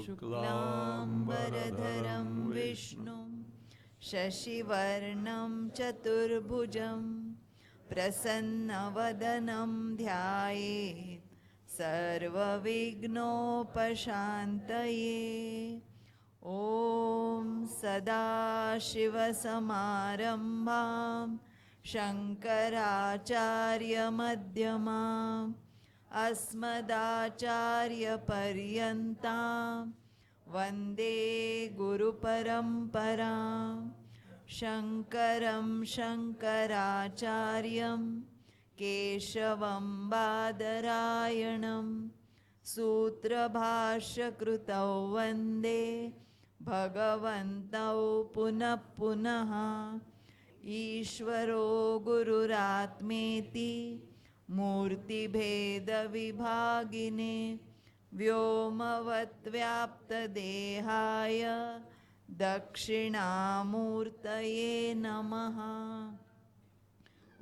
शुक्लाम्बरधरं विष्णुं शशिवर्णं चतुर्भुजं प्रसन्नवदनं ध्यायेत् सर्वविघ्नोपशान्तये। ॐ सदाशिवसमारम्भां शङ्कराचार्यमध्यमाम् अस्मदाचार्यपर्यन्तां वन्दे गुरुपरम्परां। शङ्करं शङ्कराचार्यं केशवं बादरायणं सूत्रभाष्यकृतौ वन्दे भगवन्तौ पुनः पुनः। ईश्वरो गुरुरात्मेति मूर्तिभेदविभागिने व्योमवद्व्याप्तदेहाय दक्षिणामूर्तये नमः।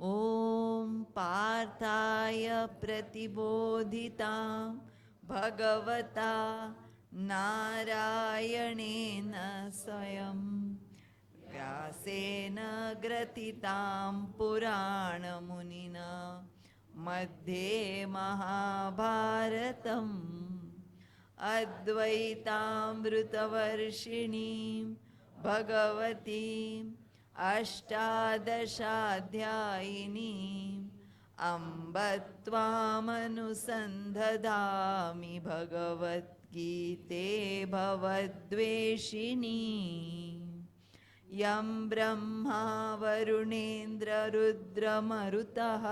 ॐ पार्थाय प्रतिबोधितां भगवता नारायणेन स्वयं व्यासेन ग्रथितां पुराणमुनिना मध्ये महाभारतम् अद्वैतामृतवर्षिणीं भगवतीम् अष्टादशाध्यायिनीम् अम्ब त्वामनुसन्धदामि भगवद्गीते भवद्वेषिणी। यं ब्रह्मा वरुणेन्द्ररुद्रमरुतः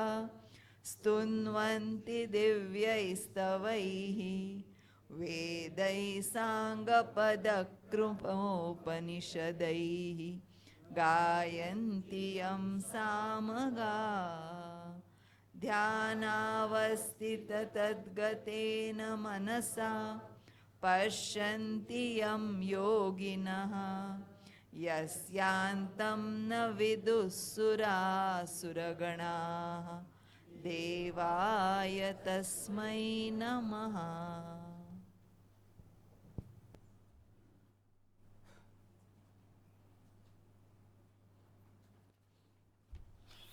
स्तुन्वन्ति दिव्यैस्तवैः वेदैः साङ्गपदकृपोपनिषदैः गायन्ति यं सामगा। ध्यानावस्थिततद्गतेन मनसा पश्यन्ति यं योगिनः यस्यान्तं न विदुःसुरासुरगणाः देवाय तस्मै नमः।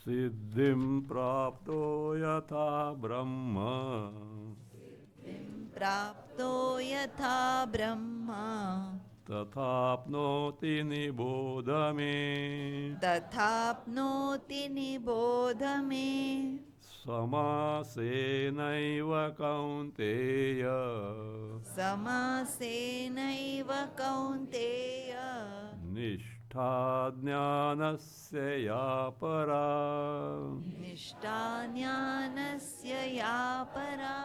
सिद्धिं प्राप्तो यथा ब्रह्म प्राप्तो यथा ब्रह्मा तथाप्नोति निबोध मे। तथाप्नोति निबोध मे। समासेनैव कौन्तेय समासेनैव कौन्तेय निष्ठा ज्ञानस्य या परा। निष्ठा ज्ञानस्य या परा।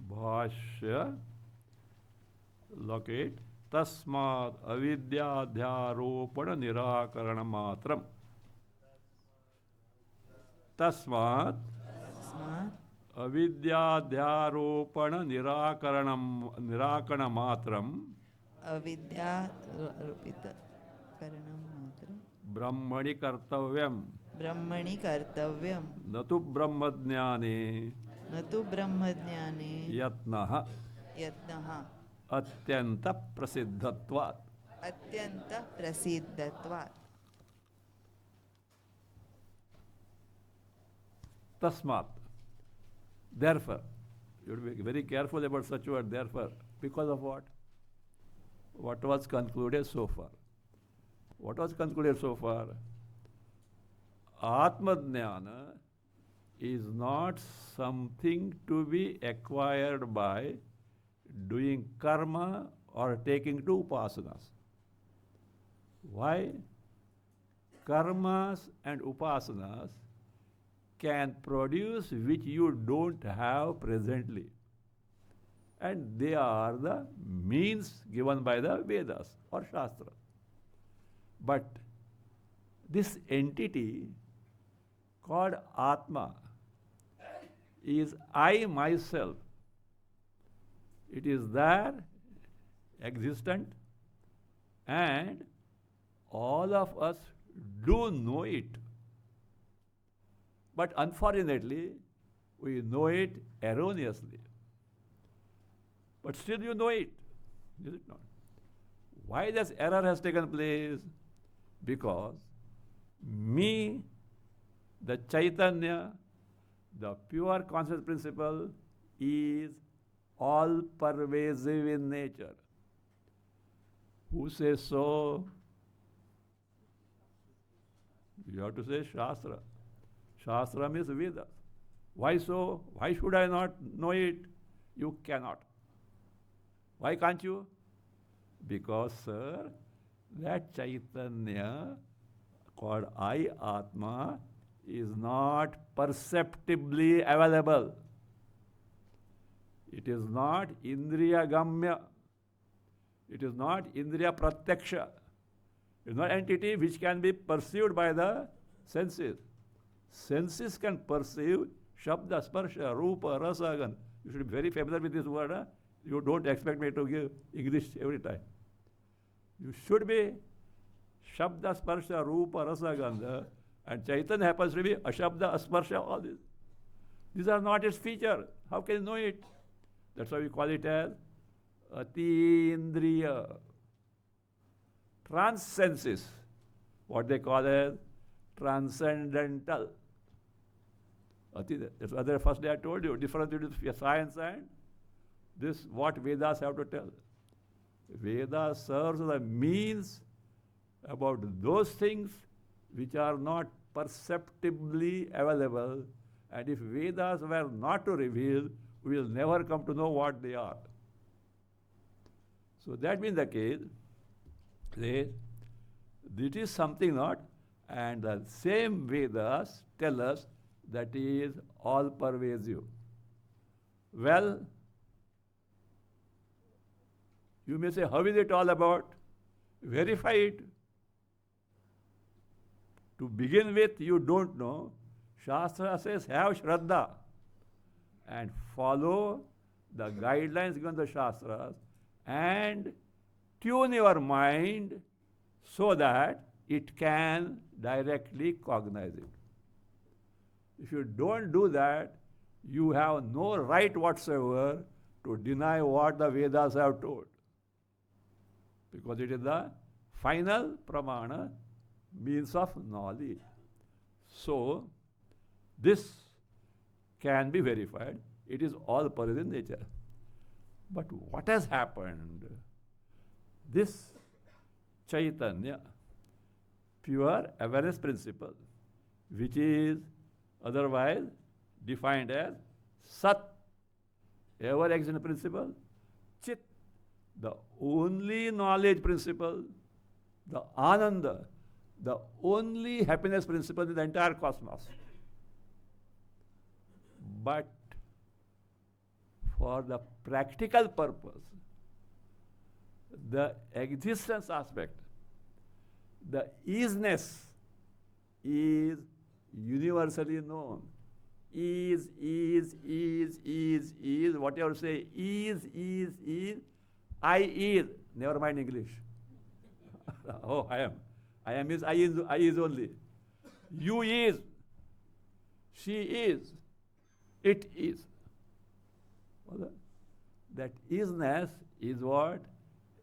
भाष्य लोकेट तस्मात् अविद्याध्यारोपण निराकरण मात्रम। तस्मात् अविद्याध्यारोपण निराकरण मात्रम अविद्यारोपित करणं मात्रं ब्रह्मणि कर्तव्यम। ब्रह्मणि कर्तव्यं न तु ब्रह्मज्ञाने न तु ब्रह्मज्ञाने यत्नः यत्नः अत्यंत प्रसिद्धत्वात्। अत्यंत प्रसिद्धत्वात्। Tasmat. Therefore, you have to be very careful about such word. Therefore, because of what? What was concluded so far? What was concluded so far? Atma-jnana is not something to be acquired by doing karma or taking to upasanas. Why? Karmas and upasanas can produce which you don't have presently. And they are the means given by the Vedas or Shastra. But this entity called Atma is I myself. It is there, existent, and all of us do know it. But unfortunately, we know it erroneously. But still you know it, is it not? Why this error has taken place? Because me, the Chaitanya, the pure conscious principle, is all pervasive in nature. Who says so? You have to say Shastra. Shastra means Vedas. Why so? Why should I not know it? You cannot. Why can't you? Because, sir, that Chaitanya called I Atma is not perceptibly available. It is not Indriya Gamya. It is not Indriya Pratyaksha. It is not entity which can be perceived by the senses. Senses can perceive Shabda, Sparsha, Rupa, Rasa, Gandha. You should be very familiar with this word. Huh? You don't expect me to give English every time. You should be Shabda, Sparsha, Rupa, Rasa, Gandha, and Chaitanya happens to be Ashabda, Asparsha, all this. These are not its features. How can you know it? That's why we call it as Atindriya. Transsenses, what they call as transcendental. That's why the first day I told you, difference between science and this, what Vedas have to tell. Vedas serves the means about those things which are not perceptibly available, and if Vedas were not to reveal, we will never come to know what they are. So that being the case, it is something not, and the same Vedas tell us that is all pervasive. Well, you may say, how is it all about? Verify it. To begin with, you don't know. Shastra says, have Shraddha and follow the guidelines given in the Shastras and tune your mind so that it can directly cognize it. If you don't do that, you have no right whatsoever to deny what the Vedas have told. Because it is the final pramana, means of knowledge. So, this can be verified. It is all pervasive in nature. But what has happened? This Chaitanya, pure awareness principle, which is otherwise defined as Sat, ever existing principle, Chit, the only knowledge principle, the Ananda, the only happiness principle in the entire cosmos. But for the practical purpose, the existence aspect, the isness is universally known. Is, whatever you say, is, I is, never mind English. Oh, I am. I am is, I is only. You is, she is, it is. That isness is what?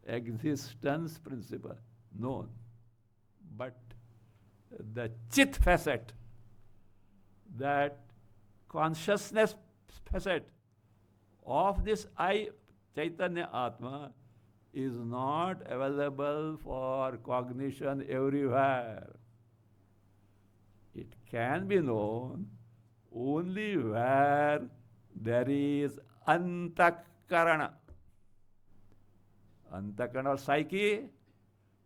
Existence principle, known. But the chit facet, that consciousness facet of this I, Chaitanya Atma, is not available for cognition everywhere. It can be known only where there is antakarana. Antakarana or psyche,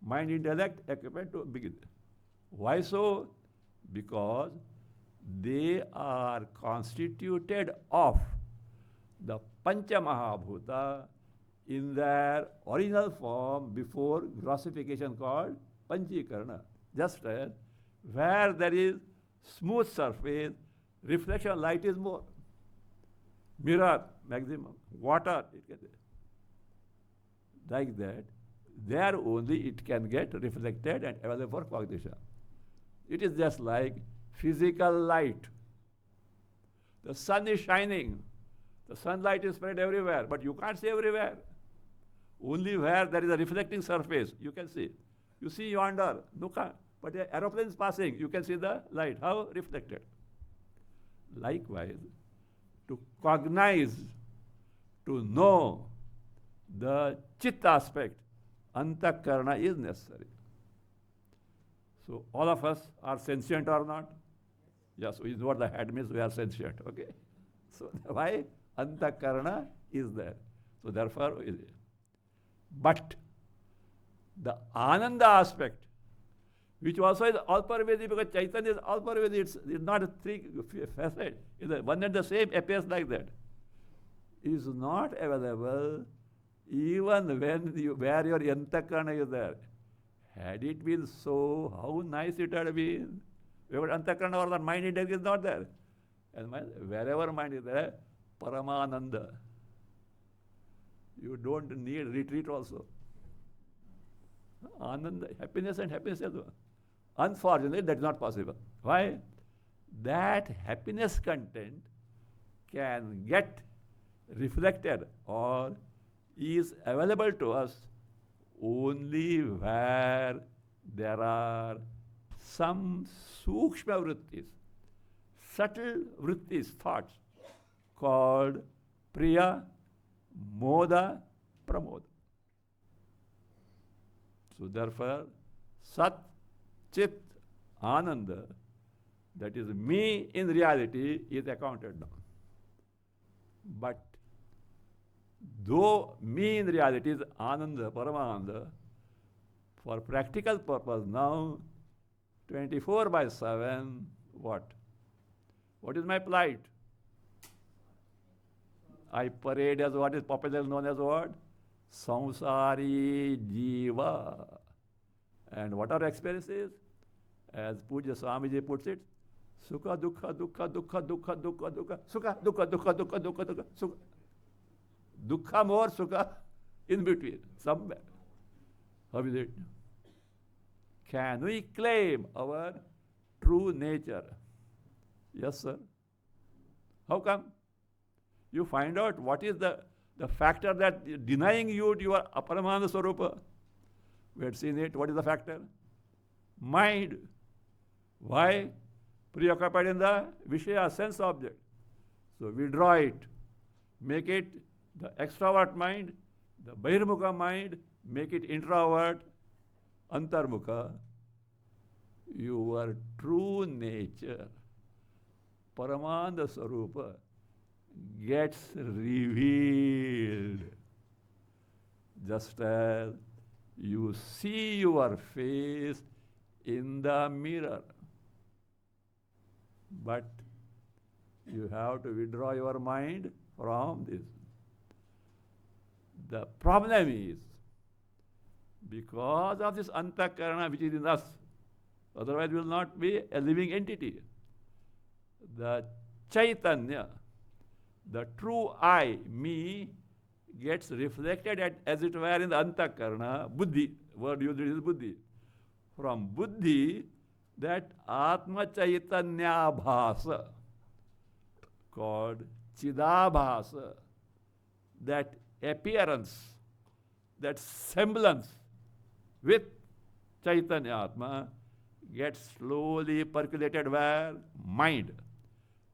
mind, intellect, equipment to begin. Why so? Because they are constituted of the Pancha Mahabhuta in their original form before grossification called Panchikarana. Just as where there is smooth surface, reflection light is more. Mirror, maximum. Water, it can, like that. There only it can get reflected and available for cognition. It is just like physical light. The sun is shining. The sunlight is spread everywhere, but you can't see everywhere. Only where there is a reflecting surface, you can see. You see yonder, no can't. But an aeroplane is passing, you can see the light. How? Reflected. Likewise, to cognize, to know the chit aspect, antakarana is necessary. So all of us are sentient or not? Yes, is what the head means, we are sentient, okay? So why? Antakarana is there. So therefore, is it. But the Ananda aspect, which also is all-pervasive, because Chaitanya is all-pervasive, it's not a three facet. It's one and the same appears like that. Is not available even when where your Antakarana is there. Had it been so, how nice it had been. Where Antakarana or the mind index is not there. And wherever mind is there, Paramananda. You don't need retreat also. Ananda, happiness and happiness as well. Unfortunately, that is not possible. Why? That happiness content can get reflected or is available to us only where there are some sukshma vrittis, subtle vrittis, thoughts, called priya, moda, pramoda. So therefore, Sat, Chit, Ananda, that is me in reality, is accounted now. But though me in reality is Ananda, Paramananda, for practical purpose now, 24/7, what? What is my plight? I parade as what is popularly known as what? Samsari Jiva. And what are experiences? As Puja Swamiji puts it, Sukha, Dukha, Dukha, Dukha, Dukha, Dukha, Dukha, Sukha, Dukha, Dukha, Dukha, Dukha, Dukha, Sukha. Dukha more, Sukha in between, somewhere. How is it? Can we claim our true nature? Yes, sir. How come? You find out what is the factor that denying you your Paramananda Swarupa. We had seen it. What is the factor? Mind. Why? Preoccupied in the Vishaya, sense object. So withdraw it. Make it the extrovert mind, the Bahirmukha mind, make it introvert, Antarmukha. Your true nature, Paramananda Swarupa, gets revealed. Just as you see your face in the mirror. But you have to withdraw your mind from this. The problem is, because of this antakarana which is in us, otherwise we will not be a living entity. The Chaitanya, the true I, me, gets reflected as it were in the antakarana, buddhi, word used is buddhi. From buddhi, that Atma Chaitanya bhasa, called Chidabhasa, that appearance, that semblance with Chaitanya Atma gets slowly percolated where? Mind.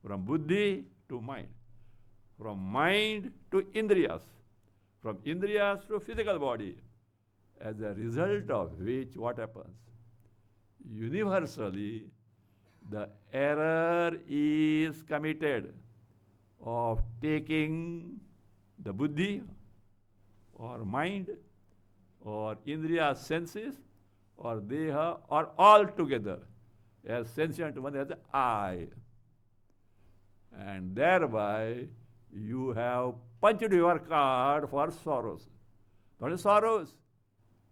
From buddhi to mind. From mind to indriyas. From indriyas to physical body. As a result of which, what happens? Universally, the error is committed of taking the buddhi or mind or indriya senses, or deha, or all together as sentient one as I. And thereby you have punched your card for sorrows. What is sorrows?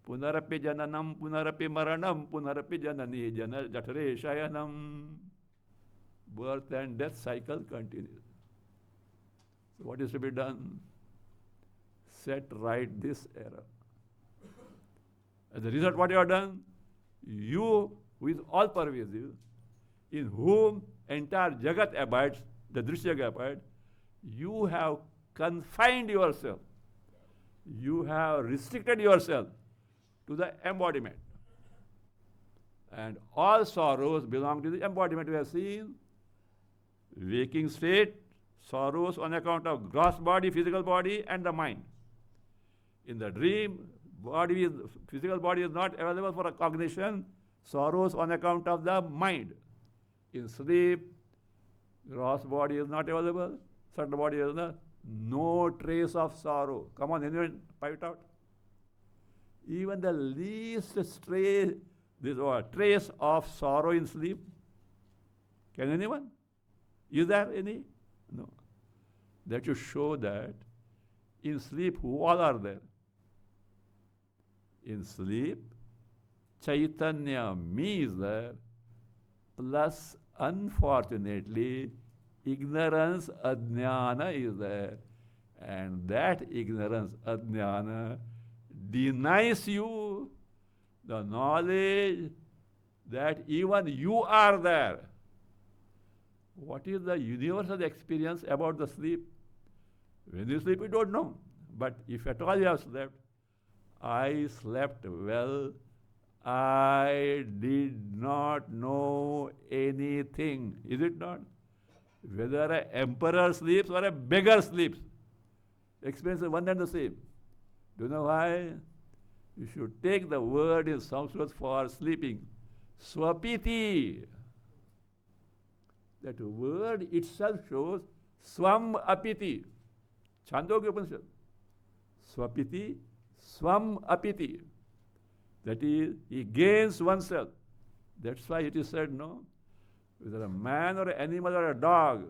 Punarapi jananam, punarapi maranam, punarapi janani jana jatare shayanam. Birth and death cycle continues. So what is to be done? Set right this error. As a result, what you have done? You, who is all pervasive, in whom entire Jagat abides, the Drishyaga abides, you have confined yourself. You have restricted yourself to the embodiment. And all sorrows belong to the embodiment. We have seen waking state, sorrows on account of gross body, physical body, and the mind. In the dream, physical body is not available for a cognition, sorrows on account of the mind. In sleep, gross body is not available, subtle body is not. No trace of sorrow. Come on, anyone pipe it out? Even the least trace of sorrow in sleep. Can anyone? Is there any? No. That should show that in sleep, who all are there? In sleep, Chaitanya, me is there, plus unfortunately, ignorance, ajnana is there. And that ignorance, ajnana, denies you the knowledge that even you are there. What is the universal experience about the sleep? When you sleep, you don't know. But if at all you have slept, I slept well, I did not know anything. Is it not? Whether an emperor sleeps or a beggar sleeps, experience is one and the same. Do you know why? You should take the word in Sanskrit for sleeping. Swapiti. That word itself shows swam apiti. Chandogya Upanishad. Swapiti, swam apiti. That is, he gains oneself. That's why it is said, no? Whether a man or an animal or a dog,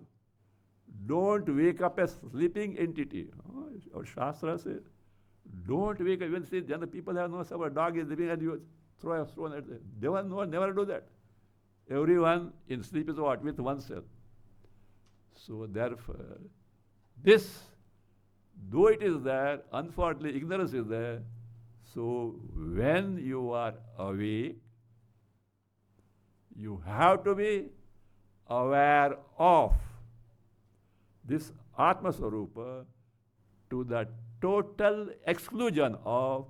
don't wake up a sleeping entity. Oh, our Shastra says, don't wake up. Even see, general people have no some dog is living and you throw a stone at it. They will never do that. Everyone in sleep is what? With oneself. So therefore, this, though it is there, unfortunately ignorance is there. So when you are awake, you have to be aware of this Atma Swarupa to the total exclusion of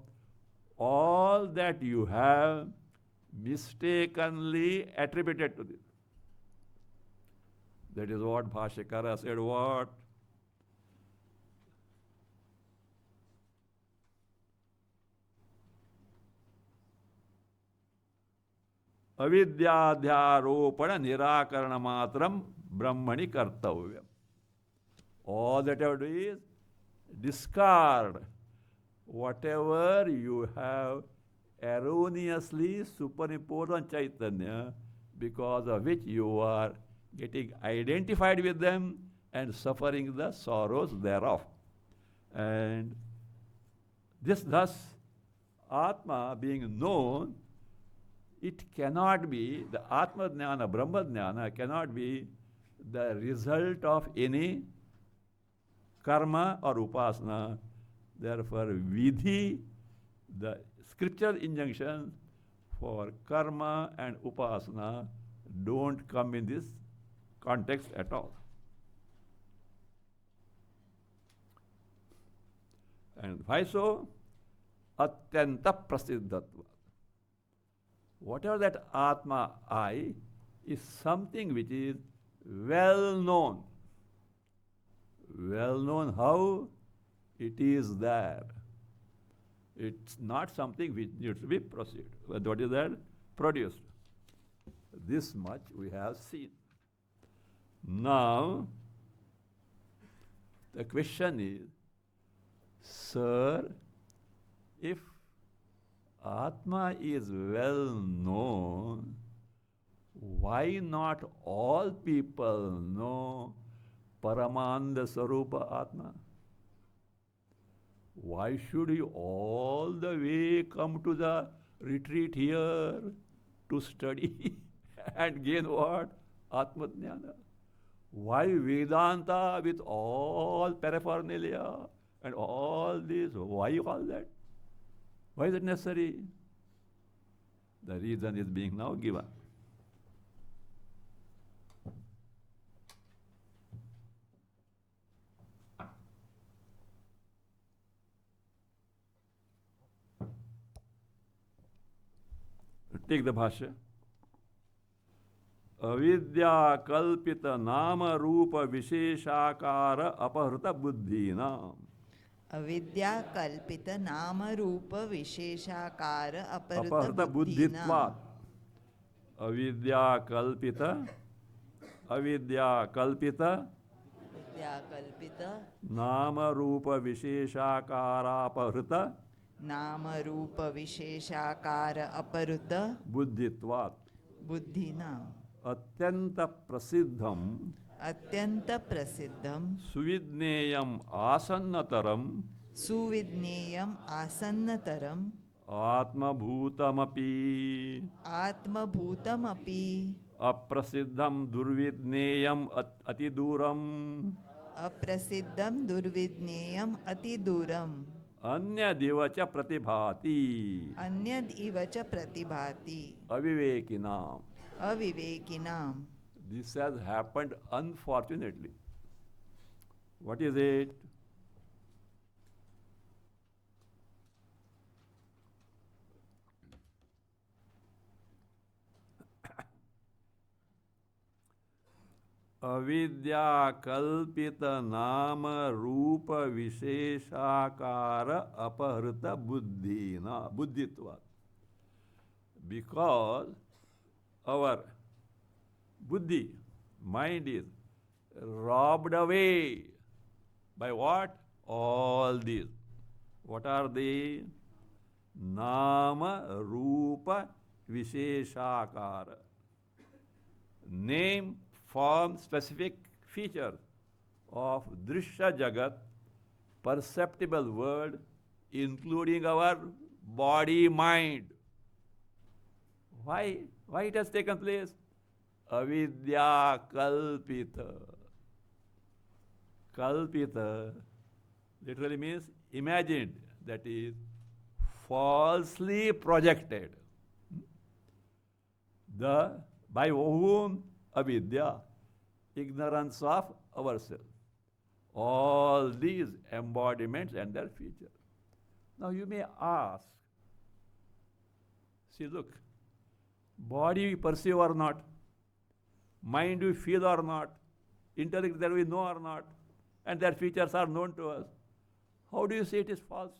all that you have mistakenly attributed to this. That is what Bhashyakara said, what? Avidyadhyaropana nirakarana matram brahmani kartavyam. All that you have to do is discard whatever you have erroneously superimposed on Chaitanya, because of which you are getting identified with them and suffering the sorrows thereof. And this thus, Atma being known, it cannot be, the Atma Jnana, Brahma Jnana cannot be the result of any karma or upasana. Therefore, vidhi, the scriptural injunction for karma and upasana don't come in this context at all. And why so? Atyanta prasiddhatva. Whatever that Atma, I, is something which is well known. Well known how? It is there. It's not something which needs to be proceeded. But what is that? Produced. This much we have seen. Now, the question is, sir, if Atma is well known, why not all people know Paramanda Sarupa Atma? Why should you all the way come to the retreat here to study and gain what? Atma Jnana. Why Vedanta with all paraphernalia and all this? Why all that? Why is it necessary? The reason is being now given. Take the bhashya. Avidya kalpita nama rupa visheshakara aparta buddhina. Avidya kalpita nama rupa visheshakara Aparta buddhitvat. Avidya kalpita nama rupa visheshakara aparta nama rupa visheshakara aparuta buddhitvat. buddhina. Atyanta prasiddham suvidneyam asannataram atma bhutamapi aprasiddham durvidneyam atiduram anyad iva cha pratibhati avivekinam. This has happened unfortunately. What is it? Avidya kalpita nama rupa visheshakara aparita buddhitva. Because our buddhi, mind is robbed away by what? All these. What are they? Nama rupa visheshakara. Name, form, specific features of drishya jagat, perceptible world, including our body, mind. Why it has taken place? Avidya kalpita. Kalpita literally means imagined, that is falsely projected. By whom? Avidya, ignorance of ourselves. All these embodiments and their features. Now you may ask, see, look, body we perceive or not, mind we feel or not, intellect that we know or not, and their features are known to us. How do you say it is false?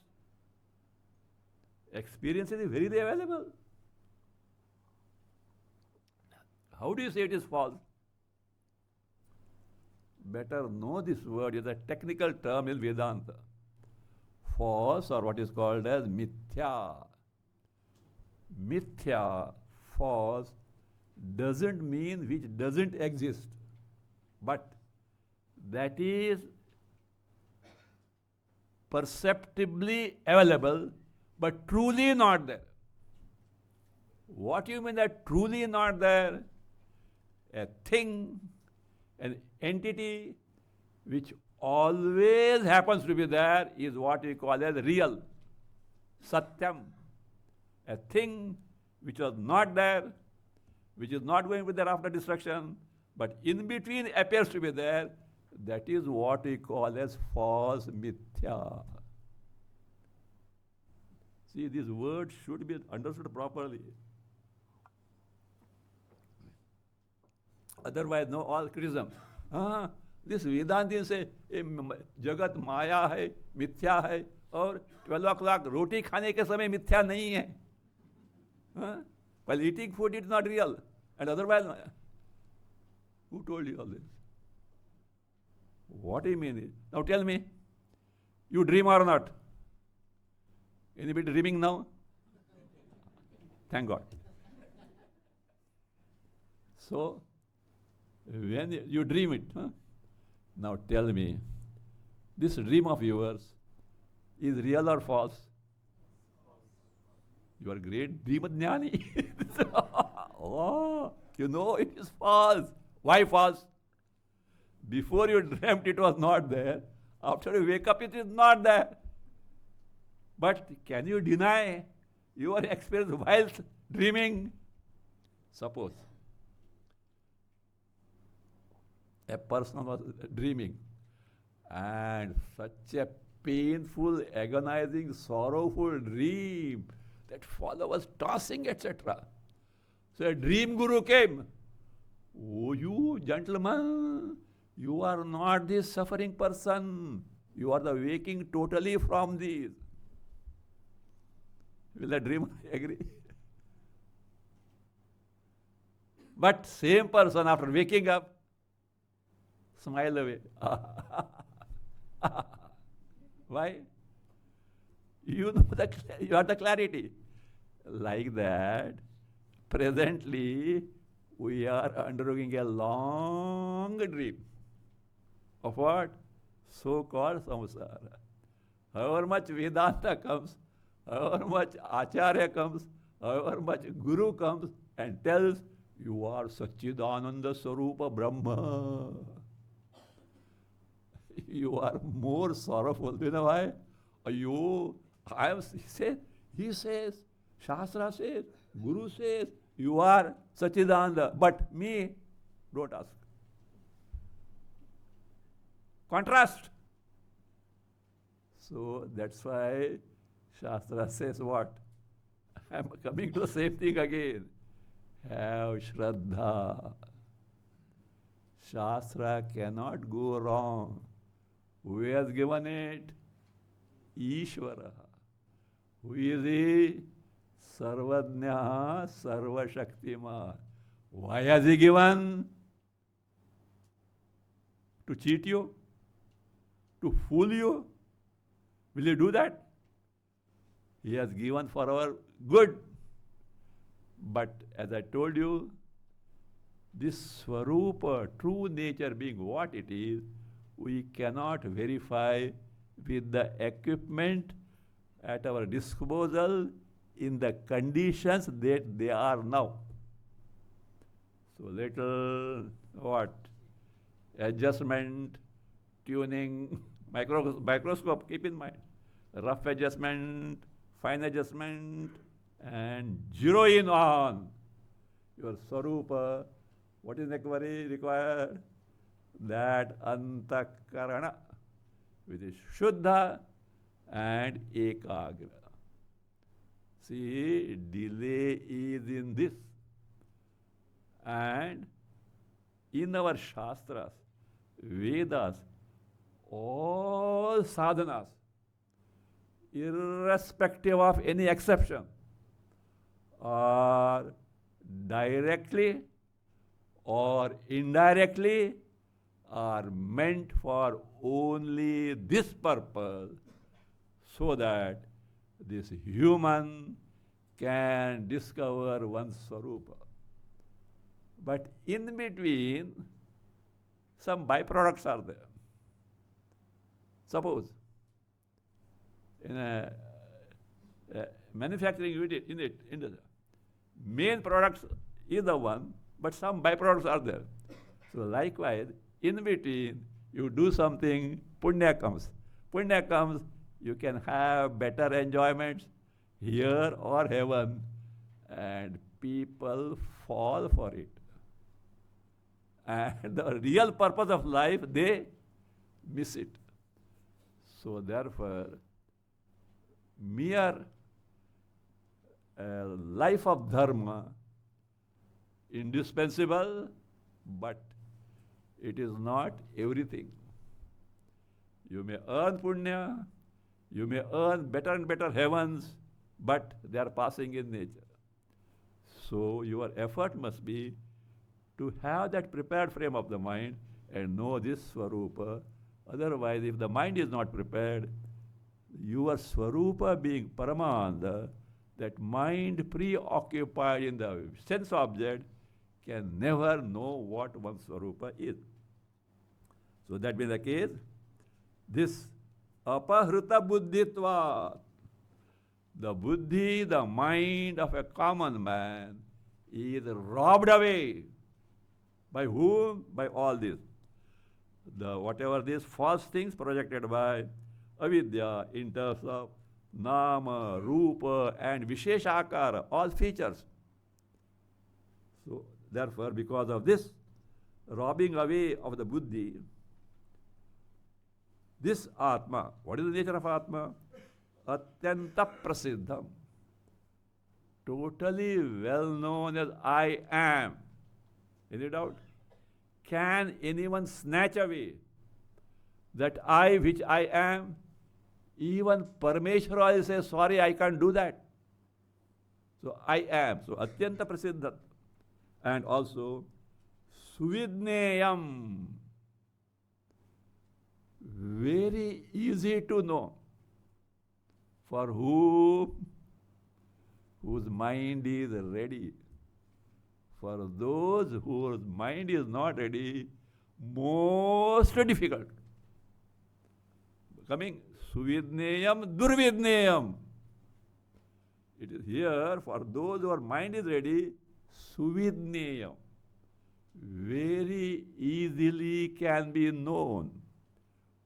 Experience is very available. How do you say it is false? Better know this word is a technical term in Vedanta. False, or what is called as mithya. Mithya, false, doesn't mean which doesn't exist, but that is perceptibly available, but truly not there. What do you mean that truly not there? A thing, an entity which always happens to be there is what we call as real, satyam. A thing which was not there, which is not going to be there after destruction, but in between appears to be there, that is what we call as false mithya. See, this word should be understood properly. Otherwise, no, all criticism. This Vedantin say, जगत माया है, मिथ्या है, और 12 o'clock रोटी खाने के समय मिथ्या नहीं है. While eating food, it is not real. And otherwise, who told you all this? What do you mean? Now tell me, you dream or not? Anybody dreaming now? Thank God. So, when you dream it, huh? Now tell me, this dream of yours is real or false? You are great Brahmajnani. Oh, you know it is false. Why false? Before you dreamt it was not there. After you wake up it is not there. But can you deny your experience while dreaming? Suppose a person was dreaming and such a painful, agonizing, sorrowful dream that father was tossing, etc. So a dream guru came. Oh, you gentleman, you are not this suffering person. You are the waking totally from these. Will the dreamer agree? But same person after waking up, smile away. Why? You know you have the clarity. Like that, presently we are undergoing a long dream of what? So-called samsara. However much Vedanta comes, however much Acharya comes, however much Guru comes and tells, you are Satchidananda Sarupa Brahma. You are more sorrowful. Do you know why? He says, Shastra says, Guru says, you are Satchidananda, but me, don't ask. Contrast. So that's why Shastra says what? I'm coming to the same thing again. Have Shraddha. Shastra cannot go wrong. Who has given it? Ishvara. Who is he? Sarvajna, Sarvashaktiman. Why has he given? To cheat you? To fool you? Will you do that? He has given for our good. But as I told you, this Swarupa, true nature being what it is, we cannot verify with the equipment at our disposal in the conditions that they are now. So little what? Adjustment, tuning, microscope, keep in mind. Rough adjustment, fine adjustment, and zero in on your Swarupa. What is required? That antakarana, which is Shuddha and Ekagra. See, delay is in this. And in our Shastras, Vedas, all sadhanas, irrespective of any exception, are directly or indirectly are meant for only this purpose, so that this human can discover one's Swarupa. But in between, some byproducts are there. Suppose in a manufacturing unit, in the main products is the one, but some byproducts are there. So likewise, in between, you do something, punya comes. Punya comes, you can have better enjoyments here or heaven, and people fall for it. And the real purpose of life, they miss it. So therefore, mere life of dharma, indispensable, but it is not everything. You may earn punya, you may earn better and better heavens, but they are passing in nature. So your effort must be to have that prepared frame of the mind and know this Swarupa. Otherwise, if the mind is not prepared, your Swarupa being Paramananda that mind preoccupied in the sense object can never know what one's Swarupa is. So that being the case, this apahruta buddhitva, the buddhi, the mind of a common man, is robbed away. By whom? By all this. Whatever these false things projected by avidya in terms of nama, rupa, and visheshakara, all features. So, therefore, because of this robbing away of the buddhi, this Atma, what is the nature of Atma? Atyanta prasiddham, totally well known as I am. Any doubt? Can anyone snatch away that I which I am? Even Parmeshwara will say, sorry, I can't do that. So I am. So Atyanta prasiddhat. And also Suvidneyam. Very easy to know. For whom? Whose mind is ready. For those whose mind is not ready, most difficult. Coming, Suvidneyam, Durvidneyam. It is here for those whose mind is ready, Suvidneyam. Very easily can be known.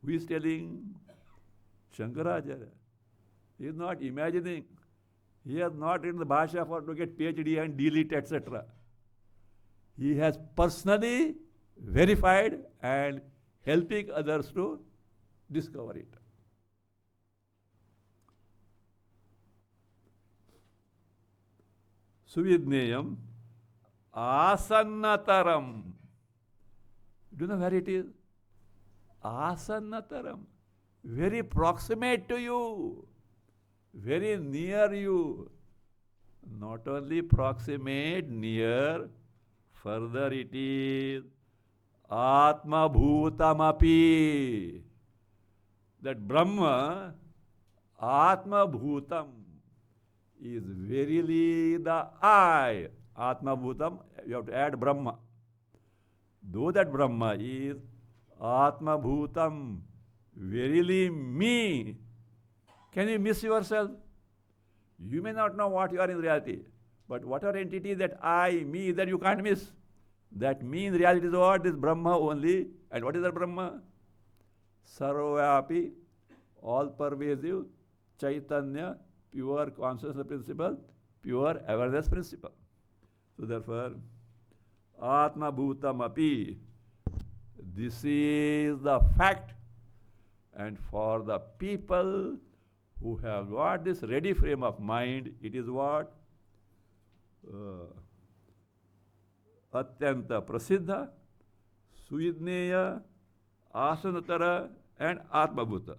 Who is telling? Shankaracharya. He is not imagining. He has not written the Bhasha for to get PhD and delete, etc. He has personally verified and helping others to discover it. Suvidneyam asannataram. Do you know where it is? Asannataram. Very proximate to you. Very near you. Not only proximate, near, further it is Atma Bhutamapi. That Brahma, Atma Bhutam, is verily the I. Atma Bhutam, you have to add Brahma. Though that Brahma is Atma Bhutam, verily me. Can you miss yourself? You may not know what you are in reality, but whatever entity that I, me, that you can't miss. That me in reality is what? Is Brahma only. And what is that Brahma? Sarvayapi, all pervasive, Chaitanya, pure consciousness principle, pure awareness principle. So therefore, Atma Bhutam Api, this is the fact. And for the people who have got this ready frame of mind, it is what? Atyanta Prasiddha, Suvidneya, Asanatara, and Atmabhuta.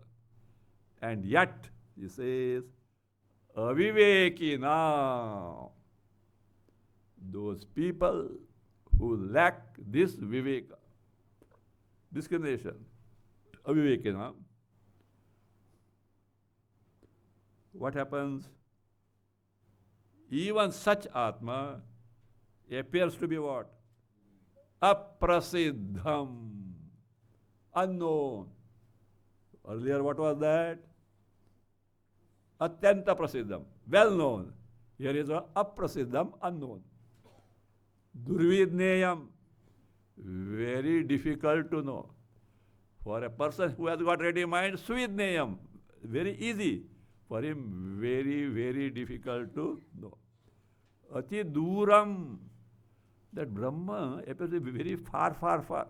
And yet, he says, Avivekina, those people who lack this viveka, discrimination, avivekina, what happens? Even such Atma appears to be what? Aprasiddham, unknown. Earlier, what was that? Atyanta prasiddham, well known. Here is aprasiddham, unknown. Durvidneyam, very difficult to know. For a person who has got ready mind, Suvidneyam, very easy. For him, very, very difficult to know. Ati Duram, that Brahma appears to be very far, far, far.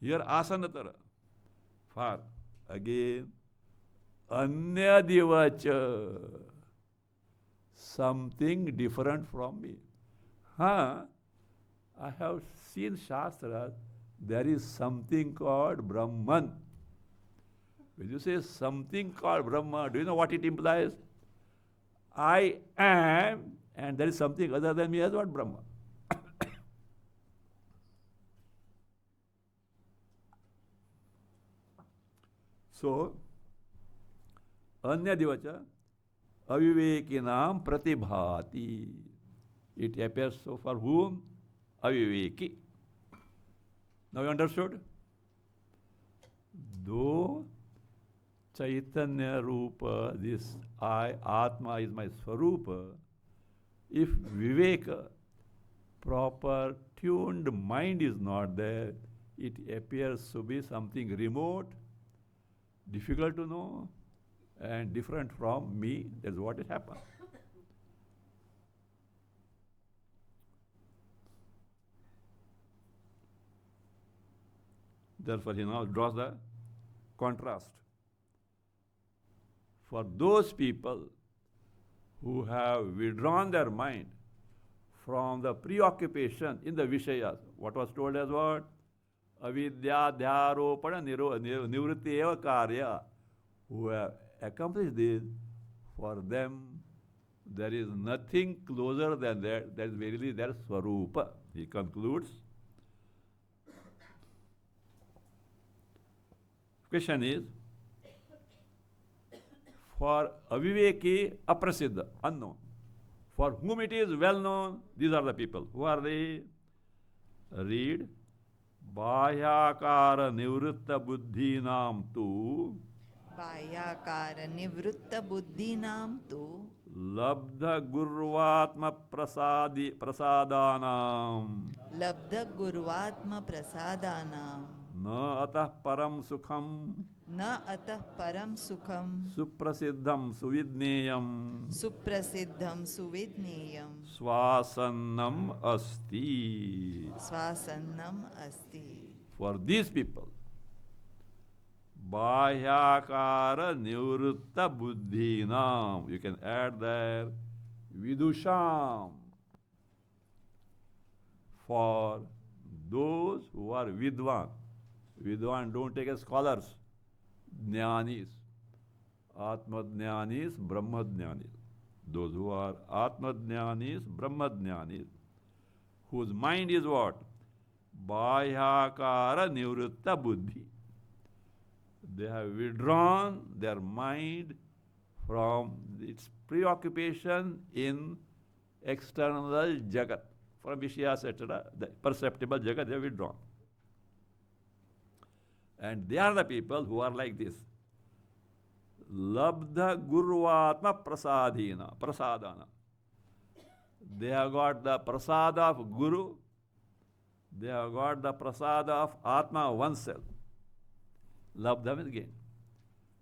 Here, Asanatara, far. Again, Anyadivacha, something different from me. I have seen Shastras, there is something called Brahman. When you say something called Brahma, do you know what it implies? I am, and there is something other than me as what Brahma. So, Anyadivacha, avivekinam pratibhati. It appears so for whom? Aviveki. Now you understood? Though Chaitanya Rupa, this I, Atma is my Swarupa, if Viveka, proper tuned mind is not there, it appears to be something remote, difficult to know, and different from me. That's what has happened. Therefore, he now draws the contrast. For those people who have withdrawn their mind from the preoccupation in the Vishayas, what was told as what? Avidya dhyaropana nivritti eva karya. Who have accomplished this, for them there is nothing closer than that. That is verily their Swarupa. He concludes. Question is, for aviveki aprasiddha, unknown. For whom it is well known, these are the people. Who are they? Read. Bahyakara nivritta buddhinam tu. Bahyakara nivritta buddhinam tu. Labdha gurvatma prasadanam. Labdha gurvatma prasadanam. Na atah param sukham. Na atah param sukham. Suprasiddham suvidneyam. Suprasiddham suvidneyam. Swasannam asti. Swasannam asti. For these people, Bahyakara nivritta buddhinam. You can add there vidusham. For those who are vidwan. Vidwan don't take as scholars. Jnanis. Atma-jnanis, Brahma-jnanis. Those who are Atma-jnanis, Brahma-jnanis. Whose mind is what? Bahyakara nivritta buddhi. They have withdrawn their mind from its preoccupation in external jagat. From Vishayas, etc., the perceptible jagat, they have withdrawn. And they are the people who are like this. Labdha gurvatma prasadana. They have got the prasada of Guru. They have got the prasada of Atma, oneself. Labdha means gain.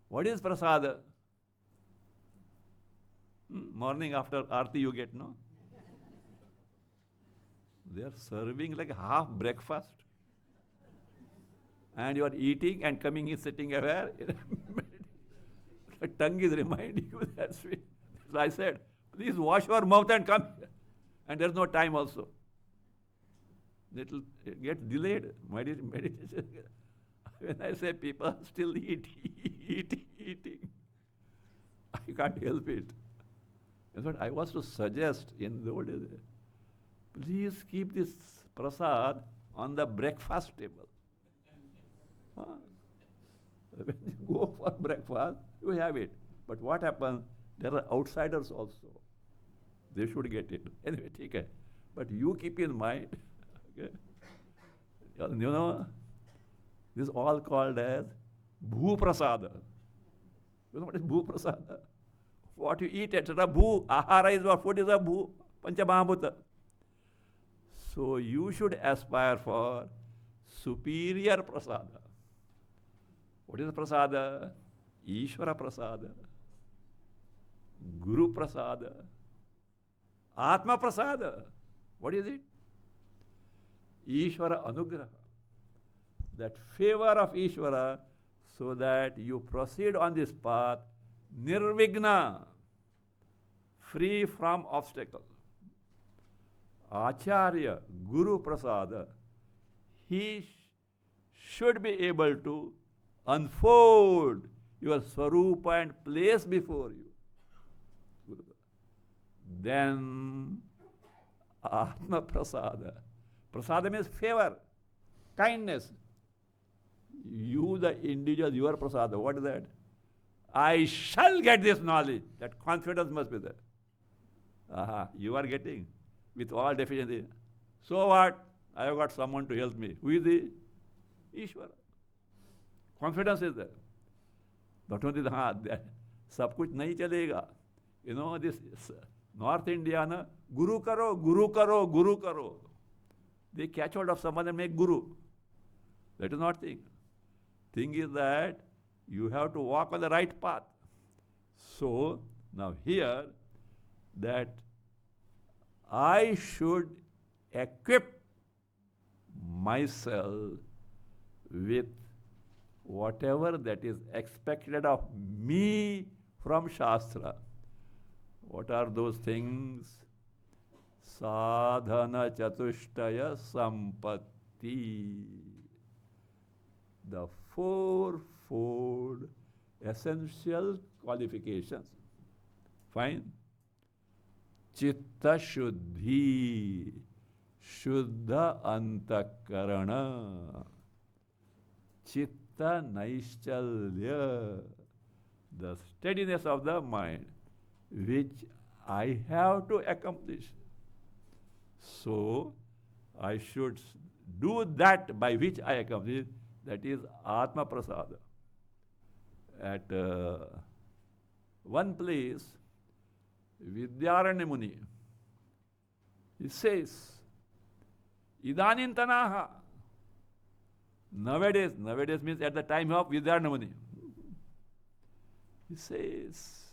What is prasada? Morning after Aarti you get, no? They are serving like half breakfast. And you are eating and coming in, sitting aware. The tongue is reminding you that's sweet. So I said, please wash your mouth and come. And there's no time also. It gets delayed. Meditation. When I say people are still eating, I can't help it. That's what I was to suggest in the old days. Please keep this prasad on the breakfast table. When you go for breakfast, you have it. But what happens? There are outsiders also. They should get it. Anyway, take it. But you keep in mind, okay? You know, this is all called as bhu prasada. You know what is bhu prasada? What you eat, etc. Bhu, ahara is what food is a bhu, panchamahambuta. So you should aspire for superior prasada. What is prasada? Ishvara prasada, Guru prasada, Atma prasada. What is it? Ishvara anugraha. That favor of Ishvara, so that you proceed on this path nirvigna, free from obstacles. Acharya, Guru prasada, he should be able to unfold your Swarupa and place before you. Then Atma prasada. Prasada means favor, kindness. You, the individual, your prasada. What is that? I shall get this knowledge. That confidence must be there. Aha, you are getting with all deficiency. So what? I have got someone to help me. Who is the Ishvara? Confidence is there. Not only that, सब कुछ नहीं चलेगा. You know, this North India, na, guru karo, guru karo, guru karo. They catch hold of someone and make guru. That is not thing. Thing is that you have to walk on the right path. So, now here, that I should equip myself with whatever that is expected of me from Shastra. What are those things? Sadhana chatushtaya sampatti. The fourfold essential qualifications. Fine. Chitta shuddhi, shuddha antakarana, chitta naishchalya, the steadiness of the mind, which I have to accomplish. So, I should do that by which I accomplish, that is Atma Prasada. At one place, Vidyaranya Muni, he says, Idanintanaha. Nowadays means at the time of Vidyaranya Muni. He says,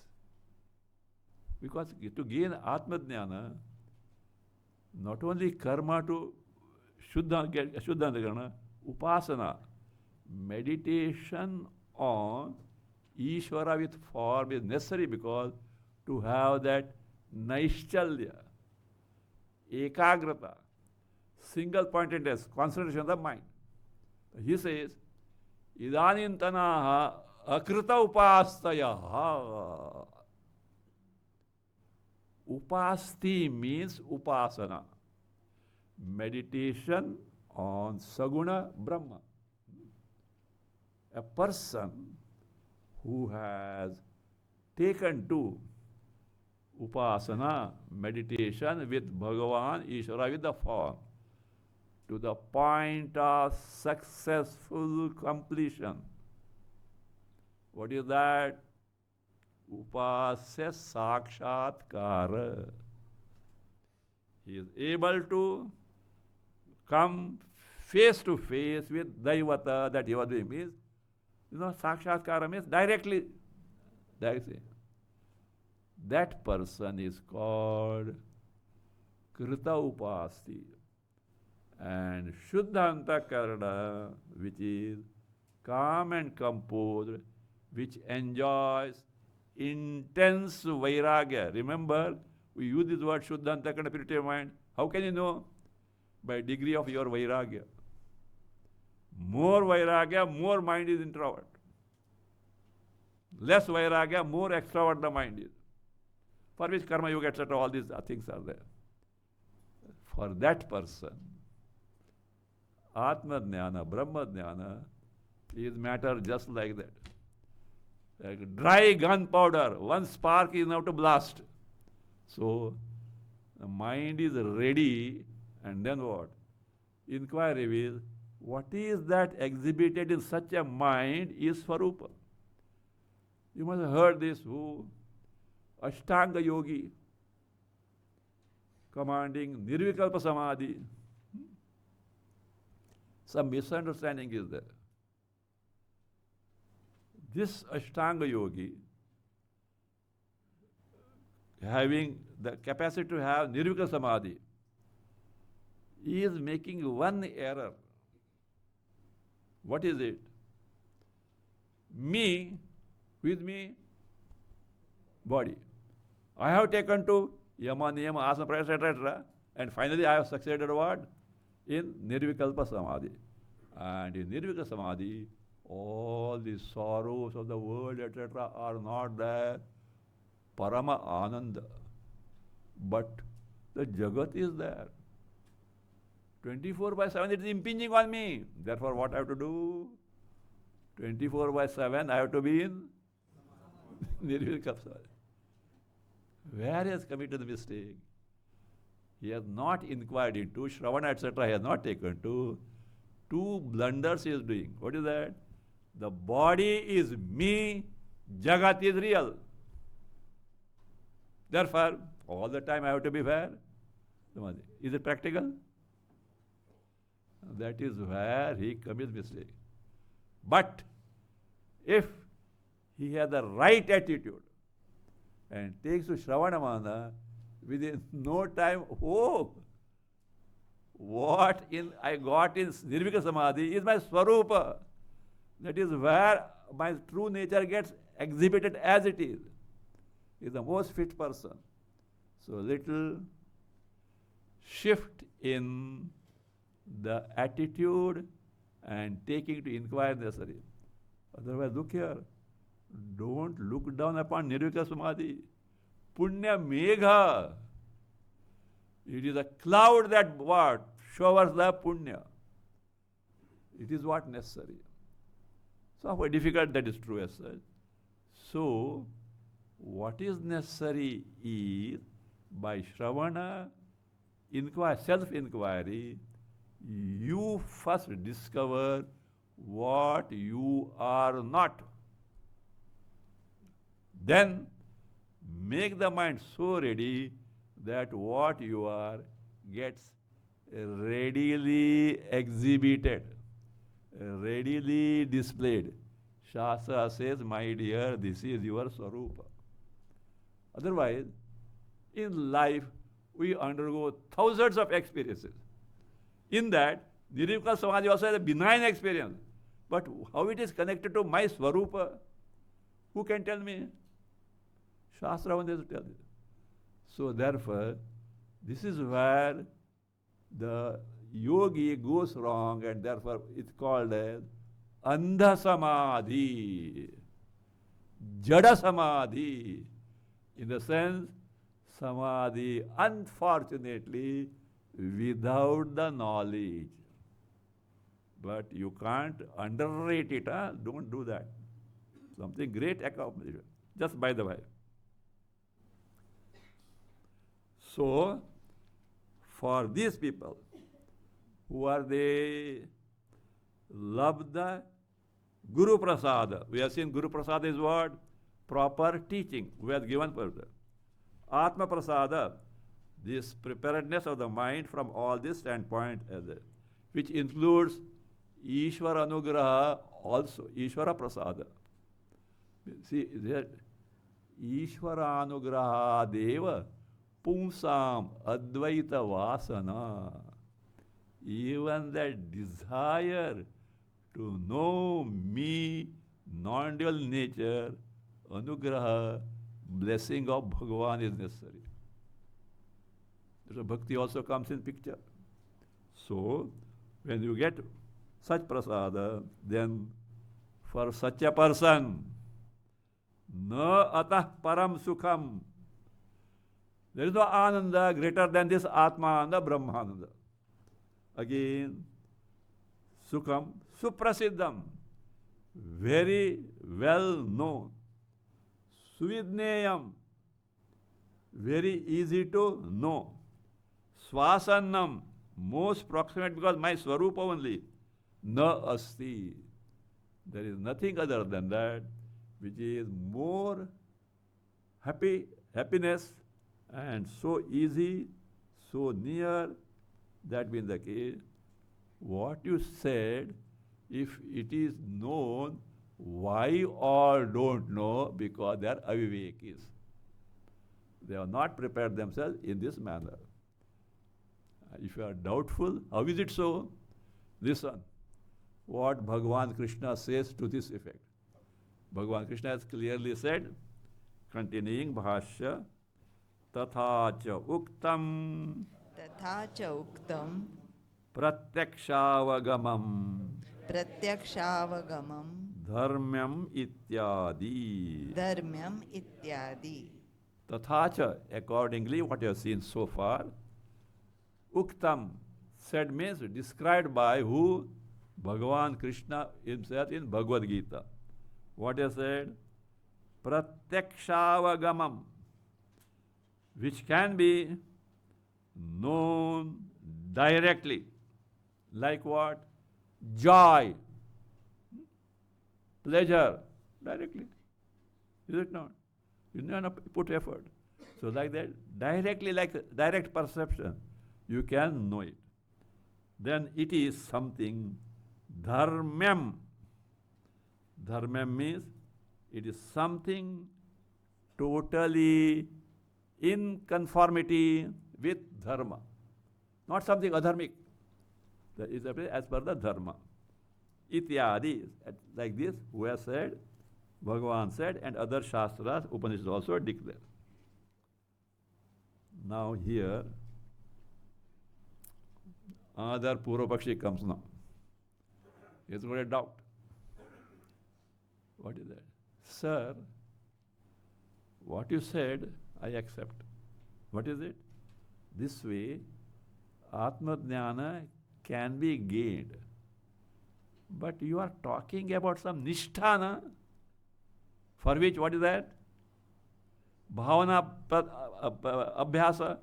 because to gain Atma Jnana, not only karma to Shuddha, upasana, meditation on Ishvara with form is necessary, because to have that naishchalya, ekagrata, single pointedness, concentration of the mind. He says, Idanintanaha akrita upastayaha. Upasti means upasana, meditation on Saguna Brahma. A person who has taken to upasana, meditation with Bhagavan, Ishvara with the form, to the point of successful completion. What is that? Upasya sakshatkara. He is able to come face to face with Daivata, that he was doing. Means, sakshatkara means directly. That person is called Krita Upasti. And Shuddha Antakarana, which is calm and composed, which enjoys intense vairagya. Remember, we use this word Shuddha Antakarana, purity of mind. How can you know? By degree of your vairagya. More vairagya, more mind is introvert. Less vairagya, more extrovert the mind is. For which karma yoga, etc., all these things are there. For that person, Atma Jnana, Brahma Jnana is matter just like that. Like dry gunpowder, one spark is now to blast. So, the mind is ready, and then what? Inquiry reveals, what is that exhibited in such a mind is Swarupa. You must have heard this, who? Ashtanga Yogi, commanding Nirvikalpa Samadhi. Some misunderstanding is there. This Ashtanga Yogi, having the capacity to have Nirvikalpa Samadhi, is making one error. What is it? Me, with me, body. I have taken to Yama, Niyama, Asana, Prayas, etc. And finally I have succeeded what? In Nirvikalpa Samadhi. And in Nirvikalpa Samadhi, all the sorrows of the world, etc. are not there. Parama Ananda. But the Jagat is there. 24/7 it is impinging on me. Therefore what I have to do? 24/7 I have to be in Nirvikalpa Samadhi. Where he has committed the mistake? He has not inquired into, Shravana, etc. he has not taken to. Two blunders he is doing. What is that? The body is me, Jagat is real. Therefore, all the time I have to be where? Samadhi. Is it practical? That is where he commits mistake. But if he has the right attitude and takes to Shravanamana, within no time, what I got in Nirvikala Samadhi is my Swarupa. That is where my true nature gets exhibited as it is. He is the most fit person. So little shift in the attitude and taking to inquire necessary. Otherwise, look here. Don't look down upon Nirvikala Samadhi. Punya Megha. It is a cloud that what? Showers the Punya. It is what necessary. So how difficult that is true as such. So, what is necessary is by Shravana, self-inquiry, you first discover what you are not. Then make the mind so ready that what you are gets readily exhibited, readily displayed. Shastra says, my dear, this is your Swarupa. Otherwise, in life, we undergo thousands of experiences. In that, Nirvikala Samadhi also has a benign experience. But how it is connected to my Swarupa, who can tell me? Shastra wants to tell you. So therefore, this is where the yogi goes wrong, and therefore it's called as Andha Samadhi, Jada Samadhi. In the sense, Samadhi, unfortunately, without the knowledge. But you can't underrate it, huh? Don't do that. Something great accomplishment. Just by the way. So, for these people, who are they? Labdha Guru Prasada. We have seen Guru Prasada is what? Proper teaching. We have given further. Atma Prasada, this preparedness of the mind from all this standpoint, which includes Ishvara Anugraha also, Ishvara Prasada. See, there, Ishvara Anugraha Deva Pumsam Advaita Vasana. Even that desire to know me, non-dual nature, Anugraha, blessing of Bhagavan is necessary. So bhakti also comes in picture. So, when you get such prasada, then for such a person, na atah param sukham. There is no ananda greater than this atmananda, brahmananda. Again, sukham, suprasiddham, very well known. Suvidneyam, very easy to know. Swasannam, most proximate because my Swarupa only. Na asti. There is nothing other than that which is more happiness and so easy, so near. That being the case, what you said, if it is known, why all don't know? Because they are avivekis. They have not prepared themselves in this manner. If you are doubtful, how is it so? Listen, what Bhagavan Krishna says to this effect. Bhagavan Krishna has clearly said, continuing Bhashya, Tatha cha uktam Tatha cha uktam pratyakshaavagamam pratyakshaavagamam dharmyam ityadi. dharmyam ityadi. Tatha cha, accordingly, what you have seen so far, uktam, said means described by who? Bhagavan Krishna himself in Bhagavad Gita. What he said? pratyakshaavagamam, which can be known directly. Like what? Joy, pleasure, directly. Is it not? You need not put effort. So like that, directly, like direct perception, you can know it. Then it is something dharmyam. Dharmyam means it is something totally in conformity with dharma. Not something adharmic. That is as per the dharma. Ityadi, like this, who has said, Bhagavan said, and other Shastras, Upanishads also declare. Now here, another Purvapakshi comes now. He has got a doubt. What is that? Sir, what you said, I accept. What is it? This way, Atma Jnana can be gained. But you are talking about some nisthana, for which, what is that? Bhavana abhyasa,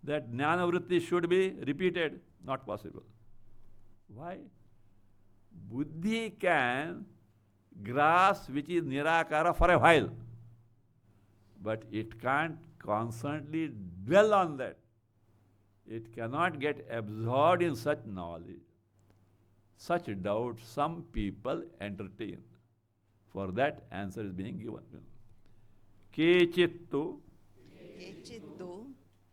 that jnana vritti should be repeated. Not possible. Why? Buddhi can grasp which is nirakara for a while, but it can't constantly dwell on that. It cannot get absorbed in such knowledge. Such doubts some people entertain. For that, answer is being given. Kechittu Kechittu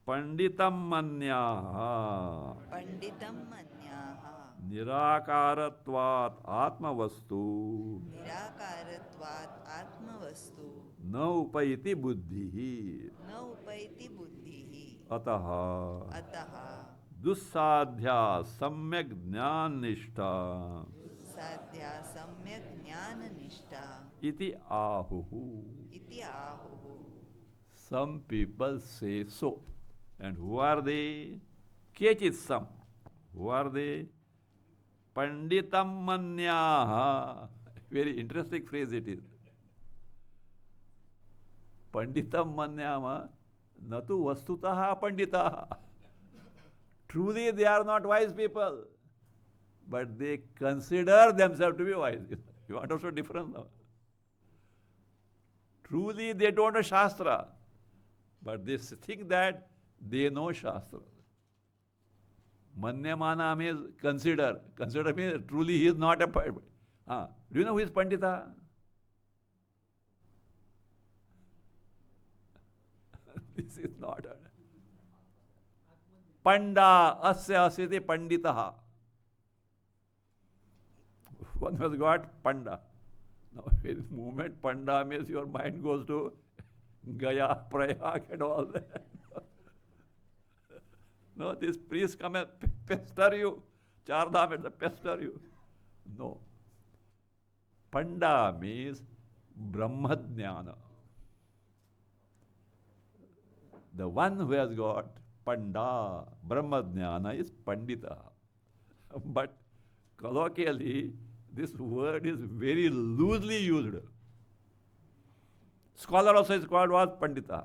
panditam manyaha Panditam Manyaha Nirakaratvat Atmavastu Nirakaratvat Atmavastu Na Upaiti Buddhihi Na Upaiti Buddhihi Ataha Ataha Dussadhya Samyak Jnana Nishtha Sadhya Samyak Jnana Nishta Iti Ahuhu. Iti Ahuhu. Some people say so. And who are they? Kechit some. Who are they? Panditam manyaha. Very interesting phrase it is. Panditam manyama natu vastutaha panditaha. Truly they are not wise people, but they consider themselves to be wise. You understand the difference now? Truly they don't know Shastra, but they think that they know Shastra. Manyamana means consider. Consider means truly he is not a Pandita. Do you know who is Pandita? This is not a Panda, asya asiti panditaha. One has got Panda. Now, in the moment Panda means your mind goes to Gaya, Prayag and all that. No, this priest come and pester you. Chardham and pester you. No. Panda means Brahmajnana. The one who has got Panda, Brahmajnana is Pandita. But colloquially, this word is very loosely used. Scholar also is called what? Pandita.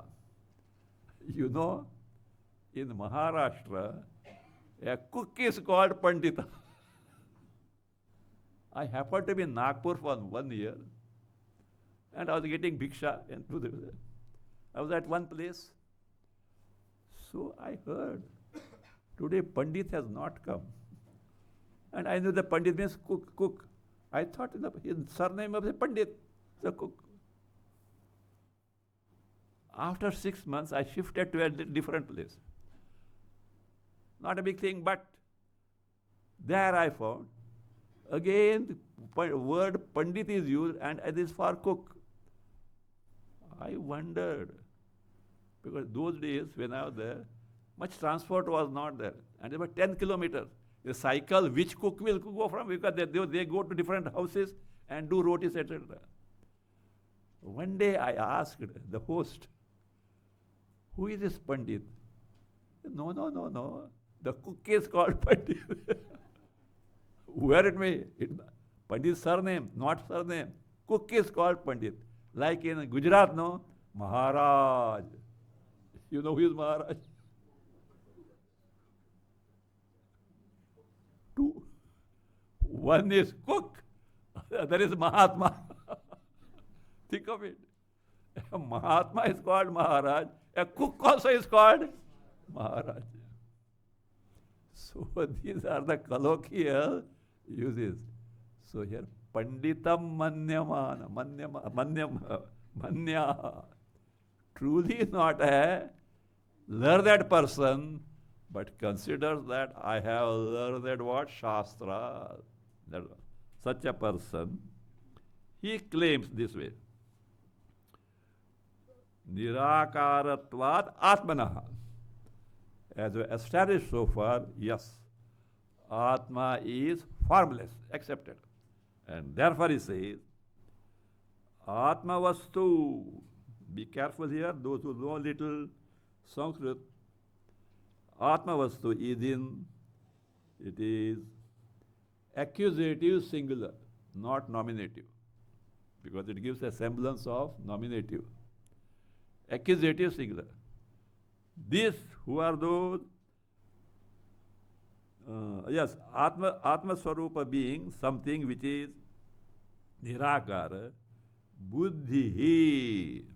You know, in Maharashtra, a cook is called Pandita. I happened to be in Nagpur for 1 year, and I was getting bhiksha. I was at one place. So I heard, today Pandit has not come. And I knew the Pandit means cook. I thought his surname was Pandit, the cook. After 6 months, I shifted to a different place. Not a big thing, but there I found, again, the word Pandit is used, and it is for cook. I wondered, because those days when I was there, much transport was not there. And there were 10 kilometers. The cycle, which cook will go from? Because they go to different houses and do rotis, etc. One day I asked the host, who is this Pandit? No. The cook is called Pandit. Where it may, Pandit's surname, not surname. Cook is called Pandit. Like in Gujarat, no? Maharaj. You know who is Maharaj? Two. One is cook, other is Mahatma. Think of it. A Mahatma is called Maharaj. A cook also is called Maharaj. So these are the colloquial uses. So here, Panditam Manyamana, Manya, truly not a learned person, but considers that I have learned what? Shastra. Such a person, he claims this way. Nirakaratvat Atmanaha. As we established so far, yes, Atma is formless, accepted. And therefore he says, Atma Vastu. Be careful here, those who know little Sanskrit. Atma Vastu it is accusative singular, not nominative, because it gives a semblance of nominative. Accusative singular. This, who are those? Yes, Atma Swarupa being something which is Nirakara, Buddhi,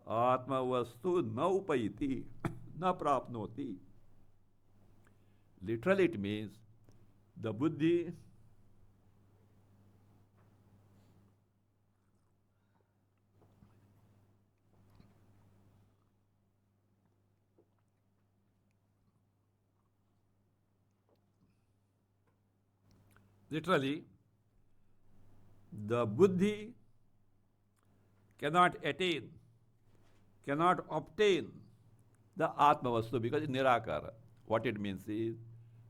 Atma Vastu na upayiti, na prapnoti. Literally it means the Buddhi literally, the Buddhi cannot attain, cannot obtain the Atma Vastu because it's Nirakara. What it means is,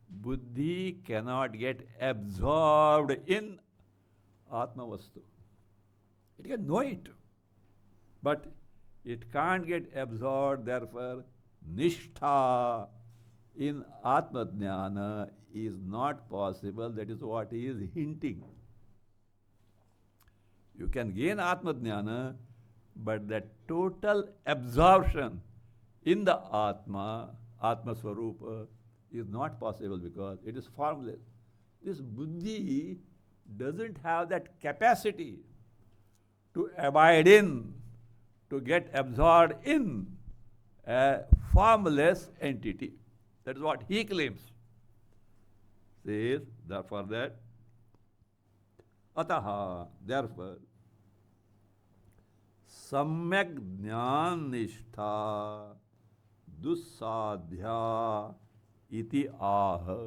Buddhi cannot get absorbed in Atma Vastu. It can know it, but it can't get absorbed, therefore, Nishtha in Atma Jnana is not possible. That is what he is hinting. You can gain Atma Jnana, but that total absorption in the Atma Swarupa, is not possible because it is formless. This Buddhi doesn't have that capacity to abide in, to get absorbed in a formless entity. That is what he claims. Says, therefore that, ataha, therefore, samyak jnana nishtha dussadhya iti aha.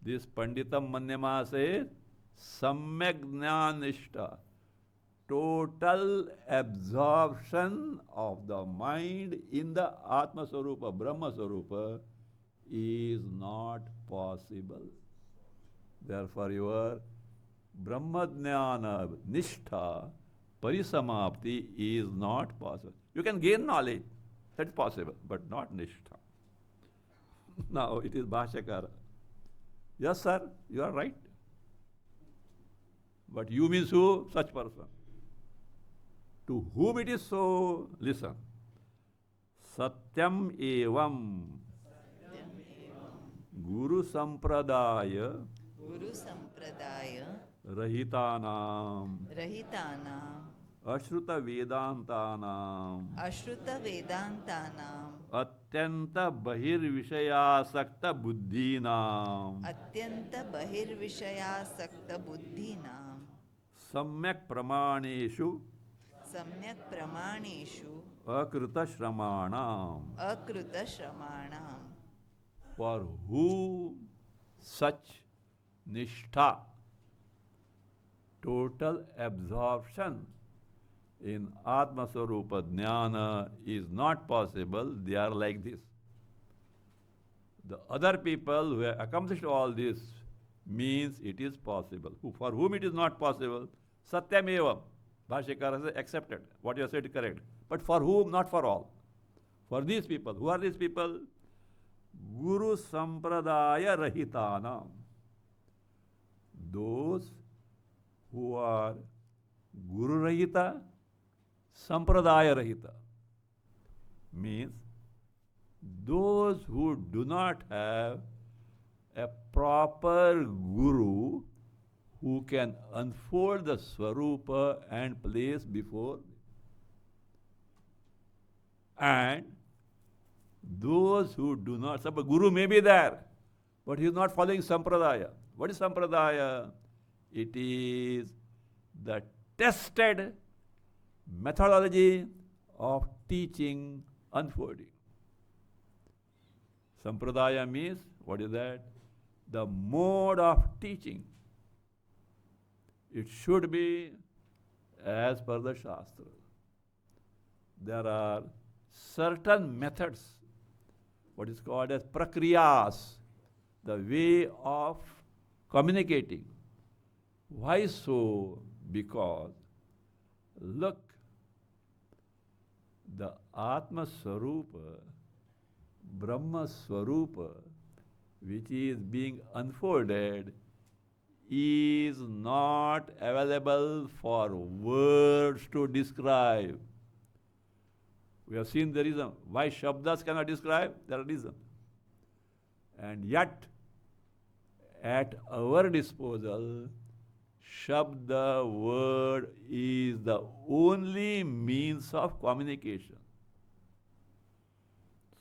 This Panditam Manyama says, samyak jnana nishtha, total absorption of the mind in the Atma Swarupa, Brahma Swarupa, is not possible. Therefore, your Brahmajnana Nishtha Parisamapti is not possible. You can gain knowledge, that's possible, but not Nishtha. Now it is Bhashyakara. Yes, sir, you are right. But you means who? Such person. To whom it is so, listen. Satyam evam Guru Sampradaya Rahitanam Ashruta Vedantanam Atyanta Bahirvishayasakta Buddhinam Samyak Pramaneshu Akrita Shramanam. For whom such nishtha, total absorption in Atma Swarupa Jnana is not possible, they are like this. The other people who have accomplished all this means it is possible. For whom it is not possible, Satyam evam. Bhashyakara says accepted. What you have said is correct. But for whom? Not for all. For these people. Who are these people? Guru Sampradaya Rahitanam. Those who are Guru Rahita, Sampradaya Rahita. Means those who do not have a proper guru who can unfold the Swarupa and place before them. And those who do not, suppose guru may be there, but he is not following Sampradaya. What is Sampradaya? It is the tested methodology of teaching, unfolding. Sampradaya means, what is that? The mode of teaching. It should be as per the Shastra. There are certain methods, what is called as prakriyas, the way of communicating. Why so? Because, look, the Atma Swarupa, Brahma Swarupa, which is being unfolded, is not available for words to describe. We have seen the reason why Shabdas cannot describe. There are reasons. And yet, at our disposal, Shabda word is the only means of communication.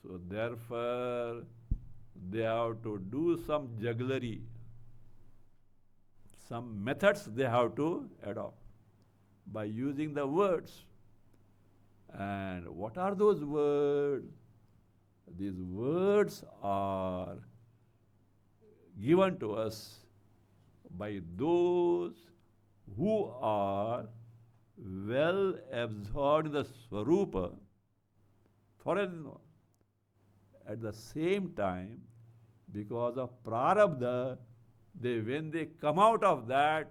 So therefore, they have to do some jugglery. Some methods they have to adopt by using the words. And what are those words? These words are given to us by those who are well absorbed in the Swarupa. At the same time, because of Prarabdha, when they come out of that,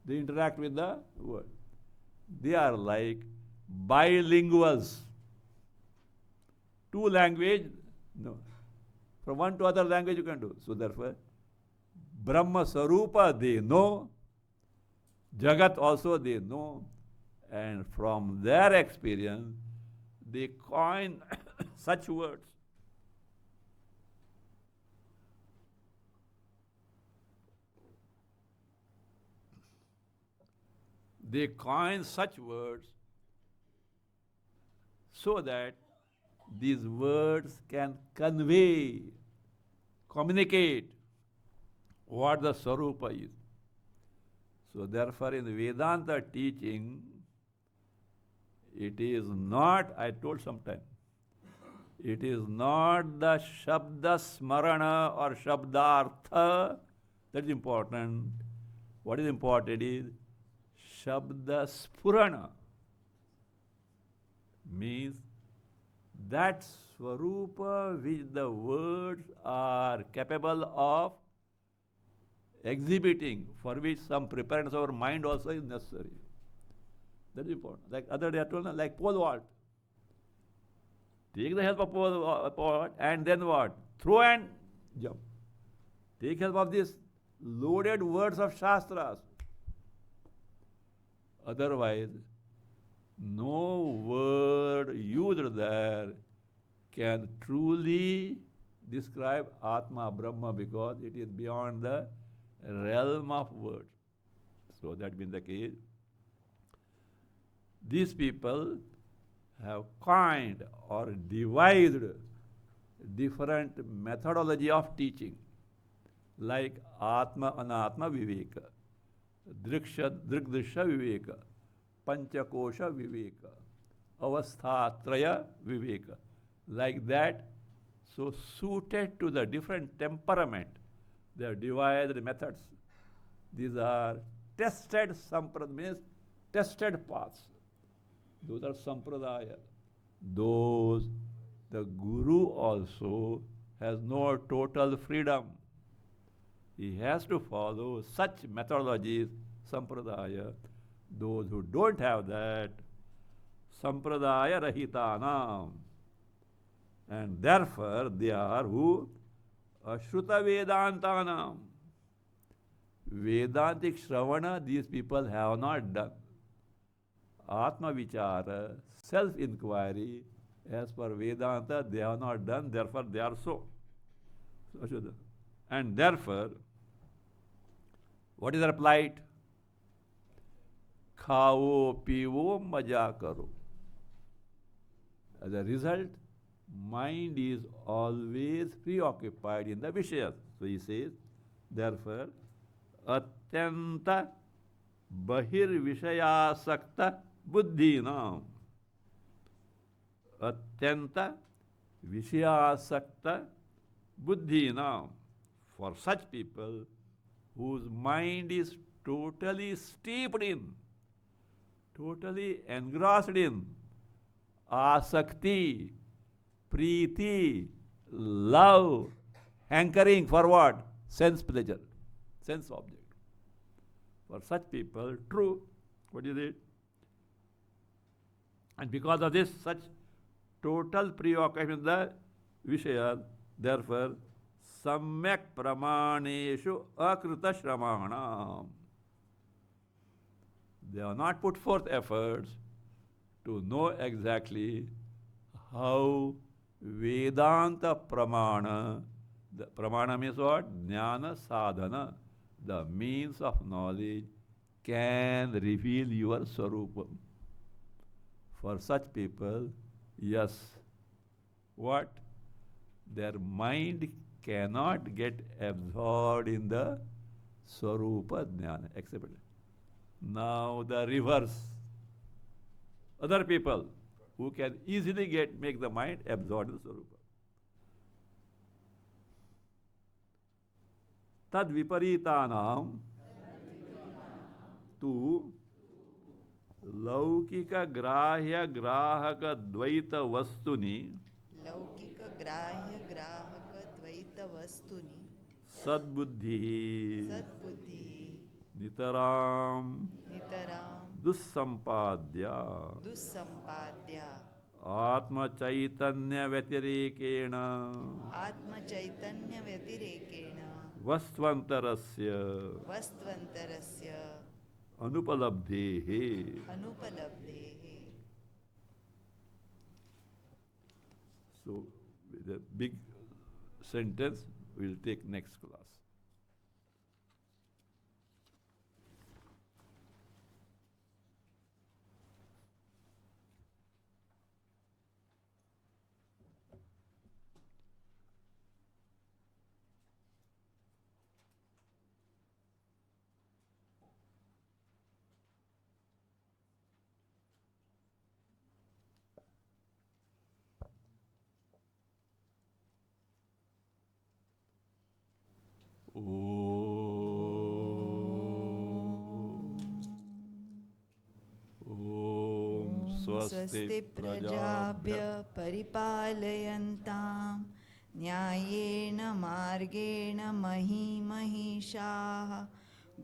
they interact with the world. They are like bilinguals. Two language, no. From one to other language you can do. So therefore, Brahma Sarupa they know, Jagat also they know, and from their experience, they coin such words. They coin such words so that these words can convey, communicate what the Swarupa is. So therefore in Vedanta teaching, it is not, I told sometime, it is not the Shabda Smarana or Shabdartha that is important. What is important is Shabda Spurana. Means that Swarupa which the words are capable of exhibiting, for which some preparedness of our mind also is necessary. That is important. Like other day I told, like pole vault. Take the help of pole vault and then what? Throw and jump. Take help of these loaded words of Shastras. Otherwise, no word used there can truly describe Atma, Brahma, because it is beyond the realm of words. So that being the case, these people have coined or devised different methodology of teaching, like Atma, Anatma, Viveka, Drigdrisha Viveka, Panchakosha Viveka, Avasthatraya Viveka. Like that, so suited to the different temperament, they have devised methods. These are tested means tested paths. Those are sampradaya. Those, the Guru also has no total freedom. He has to follow such methodologies, sampradaya. Those who don't have that, sampradaya rahitanam. And therefore they are who? Ashruta Vedantanam. Vedantic Shravana these people have not done. Atma Vichara, self-inquiry, as per Vedanta, they have not done, therefore they are so. And therefore, what is their plight? Khao, pivo, maja karo. As a result, mind is always preoccupied in the Vishayas. So he says, therefore, atyanta bahir vishayasakta buddhinam. Atyanta vishayasakta buddhinam. For such people whose mind is totally steeped in, totally engrossed in asakti, preeti, love, hankering for what? Sense pleasure, sense object. For such people, true, what is it? And because of this, such total preoccupation in the Vishaya, therefore, samyak pramaneshu akrita shramanam. They have not put forth efforts to know exactly how Vedanta pramana, the pramana means what? Jnana sadhana, the means of knowledge, can reveal your swarupam. For such people, yes, what? Their mind cannot get absorbed in the swarupa jnana, except now the reverse. Other people who can easily make the mind absorb in the swarupa. Tad viparitanam tu laukika grahya grahaka dvaita vastuni लौकिक ग्राह्य ग्राहक द्वैत वस्तुनि sadbuddhi सद्बुद्धि nitaram नितरां dussampadya दुस्सम्पाद्य atma chaitanya vyatirekena आत्मचैतन्य व्यतिरेकेण vastvantarasya वस्त्वन्तरस्य anupalabdhehe. अनुपलब्धेः. So, the big sentence we'll take next class. स्वस्ति प्रजाभ्य परिपालयन्तां न्यायेन मार्गेण महिषाः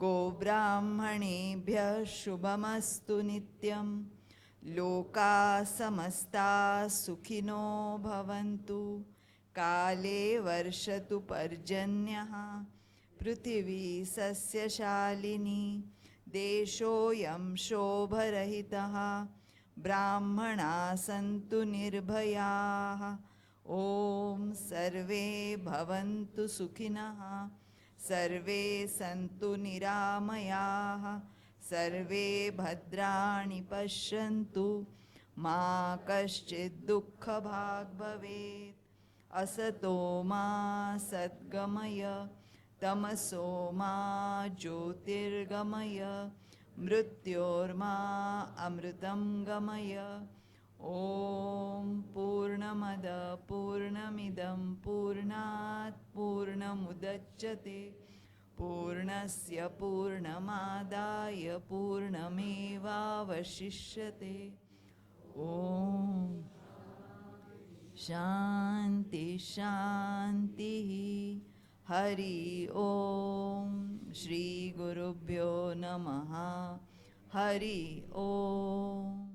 गोब्राह्मणेभ्यः शुभमस्तु नित्यं लोकाः समस्ताः सुखिनो भवन्तु काले वर्षतु पर्जन्यः पृथिवी सस्यशालिनी देशोऽयं शोभरहितः ब्राह्मणाः सन्तु निर्भयाः ॐ सर्वे भवन्तु सुखिनः सर्वे सन्तु निरामयाः सर्वे भद्राणि पश्यन्तु मा कश्चित् दुःखभाग् भवेत् असतो मा सद्गमय तमसो मा ज्योतिर्गमय मृत्योर्मा अमृतं गमय ॐ पूर्णमद पूर्णमिदं पूर्णात् पूर्णमुदच्यते पूर्णस्य पूर्णमादाय पूर्णमेवावशिष्यते ॐ शान्ति शान्तिः हरि ओम श्री गुरुभ्यो नमः हरि ओम।